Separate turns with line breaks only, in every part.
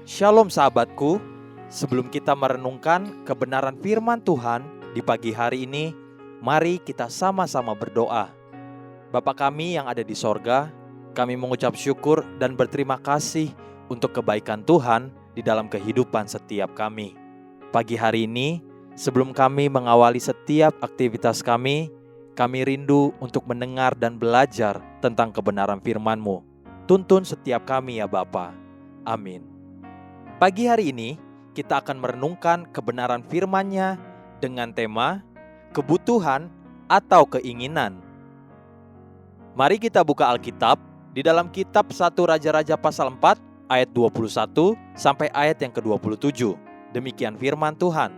Shalom sahabatku, sebelum kita merenungkan kebenaran firman Tuhan di pagi hari ini, mari kita sama-sama berdoa. Bapa kami yang ada di sorga, kami mengucap syukur dan berterima kasih untuk kebaikan Tuhan di dalam kehidupan setiap kami. Pagi hari ini, sebelum kami mengawali setiap aktivitas kami rindu untuk mendengar dan belajar tentang kebenaran firman-Mu. Tuntun setiap kami ya Bapa. Amin. Pagi hari ini, kita akan merenungkan kebenaran firman-Nya dengan tema kebutuhan atau keinginan. Mari kita buka Alkitab di dalam kitab 1 Raja-Raja pasal 4 ayat 21 sampai ayat yang ke-27. Demikian firman Tuhan.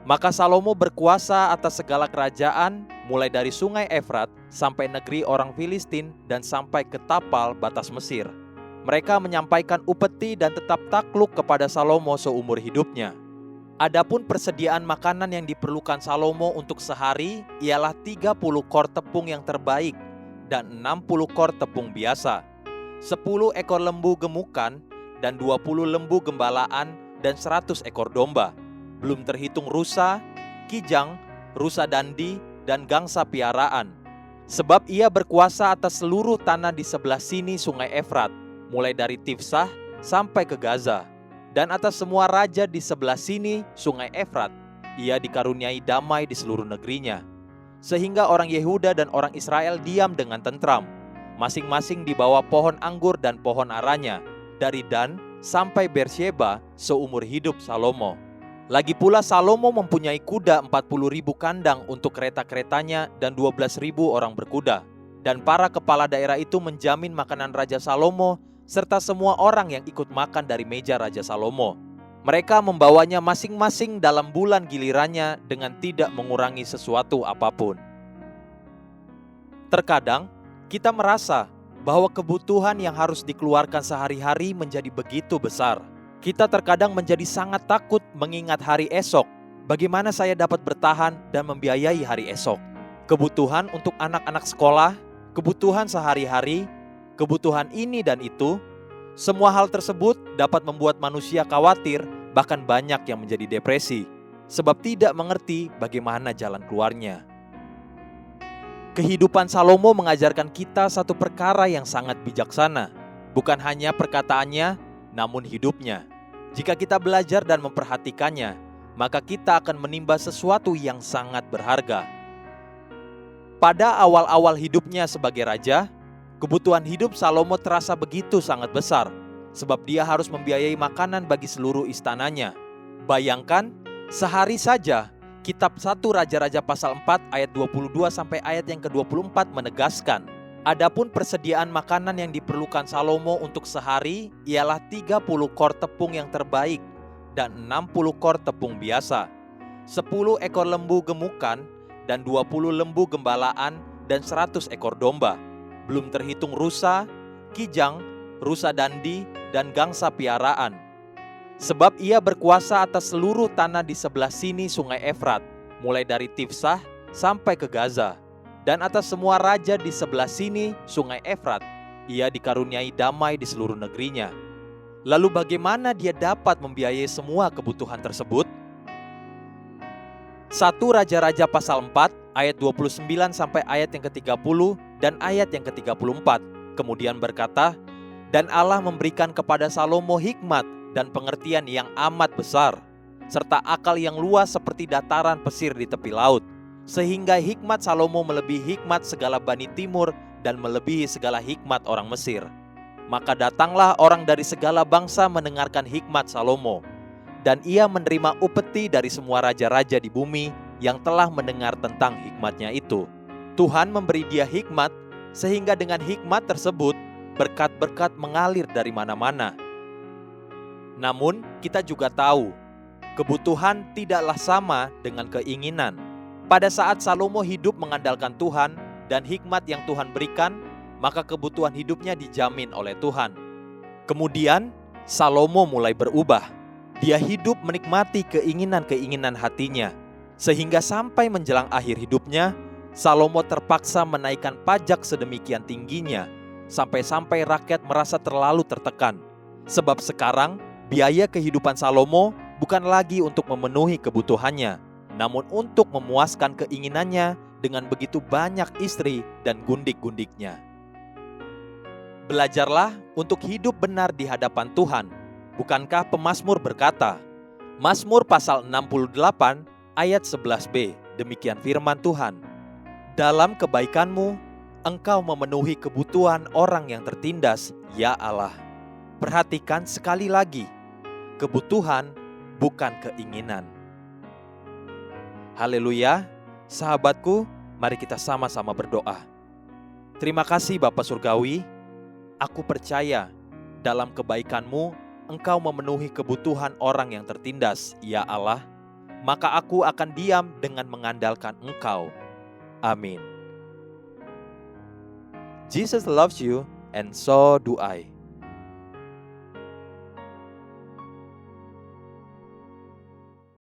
Maka Salomo berkuasa atas segala kerajaan mulai dari sungai Efrat sampai negeri orang Filistin dan sampai ke tapal batas Mesir. Mereka menyampaikan upeti dan tetap takluk kepada Salomo seumur hidupnya. Adapun persediaan makanan yang diperlukan Salomo untuk sehari ialah 30 kor tepung yang terbaik dan 60 kor tepung biasa, 10 ekor lembu gemukan dan 20 lembu gembalaan dan 100 ekor domba. Belum terhitung rusa, kijang, rusa dandi, dan gangsa piaraan. Sebab ia berkuasa atas seluruh tanah di sebelah sini sungai Efrat, mulai dari Tifsah sampai ke Gaza, dan atas semua raja di sebelah sini sungai Efrat, ia dikaruniai damai di seluruh negerinya. Sehingga orang Yehuda dan orang Israel diam dengan tentram, masing-masing di bawah pohon anggur dan pohon aranya, dari Dan sampai Beersheba seumur hidup Salomo. Lagi pula Salomo mempunyai kuda 40.000 kandang untuk kereta-keretanya dan 12.000 orang berkuda. Dan para kepala daerah itu menjamin makanan Raja Salomo serta semua orang yang ikut makan dari meja Raja Salomo. Mereka membawanya masing-masing dalam bulan gilirannya dengan tidak mengurangi sesuatu apapun. Terkadang kita merasa bahwa kebutuhan yang harus dikeluarkan sehari-hari menjadi begitu besar. Kita terkadang menjadi sangat takut mengingat hari esok. Bagaimana saya dapat bertahan dan membiayai hari esok? Kebutuhan untuk anak-anak sekolah, kebutuhan sehari-hari, kebutuhan ini dan itu, semua hal tersebut dapat membuat manusia khawatir, bahkan banyak yang menjadi depresi, sebab tidak mengerti bagaimana jalan keluarnya. Kehidupan Salomo mengajarkan kita satu perkara yang sangat bijaksana, bukan hanya perkataannya, namun hidupnya. Jika kita belajar dan memperhatikannya, maka kita akan menimba sesuatu yang sangat berharga. Pada awal-awal hidupnya sebagai raja, kebutuhan hidup Salomo terasa begitu sangat besar, sebab dia harus membiayai makanan bagi seluruh istananya. Bayangkan, sehari saja kitab 1 Raja-Raja pasal 4 ayat 22 sampai ayat yang ke-24 menegaskan, adapun persediaan makanan yang diperlukan Salomo untuk sehari ialah 30 kor tepung yang terbaik dan 60 kor tepung biasa, 10 ekor lembu gemukan dan 20 lembu gembalaan dan 100 ekor domba. Belum terhitung rusa, kijang, rusa dandi, dan gangsa piaraan. Sebab ia berkuasa atas seluruh tanah di sebelah sini sungai Efrat, mulai dari Tifsah sampai ke Gaza. Dan atas semua raja di sebelah sini sungai Efrat, ia dikaruniai damai di seluruh negerinya. Lalu bagaimana dia dapat membiayai semua kebutuhan tersebut? 1 Raja-Raja pasal 4 ayat 29 sampai ayat yang ke-30 dan ayat yang ke-34 kemudian berkata, dan Allah memberikan kepada Salomo hikmat dan pengertian yang amat besar, serta akal yang luas seperti dataran pesir di tepi laut, sehingga hikmat Salomo melebihi hikmat segala Bani Timur dan melebihi segala hikmat orang Mesir. Maka datanglah orang dari segala bangsa mendengarkan hikmat Salomo, dan ia menerima upeti dari semua raja-raja di bumi yang telah mendengar tentang hikmatnya itu. Tuhan memberi dia hikmat, sehingga dengan hikmat tersebut berkat-berkat mengalir dari mana-mana. Namun kita juga tahu, kebutuhan tidaklah sama dengan keinginan. Pada saat Salomo hidup mengandalkan Tuhan dan hikmat yang Tuhan berikan, maka kebutuhan hidupnya dijamin oleh Tuhan. Kemudian Salomo mulai berubah. Dia hidup menikmati keinginan-keinginan hatinya, sehingga sampai menjelang akhir hidupnya, Salomo terpaksa menaikkan pajak sedemikian tingginya, sampai-sampai rakyat merasa terlalu tertekan. Sebab sekarang Biaya kehidupan Salomo bukan lagi untuk memenuhi kebutuhannya, namun untuk memuaskan keinginannya dengan begitu banyak istri dan gundik-gundiknya. Belajarlah untuk hidup benar di hadapan Tuhan. Bukankah pemazmur berkata, Mazmur pasal 68 ayat 11b, demikian firman Tuhan, dalam kebaikanmu, Engkau memenuhi kebutuhan orang yang tertindas, ya Allah. Perhatikan sekali lagi, kebutuhan bukan keinginan. Haleluya, sahabatku, mari kita sama-sama berdoa. Terima kasih Bapa Surgawi, aku percaya dalam kebaikan-Mu, Engkau memenuhi kebutuhan orang yang tertindas, ya Allah. Maka aku akan diam dengan mengandalkan Engkau. Amin. Jesus loves you, and so do I.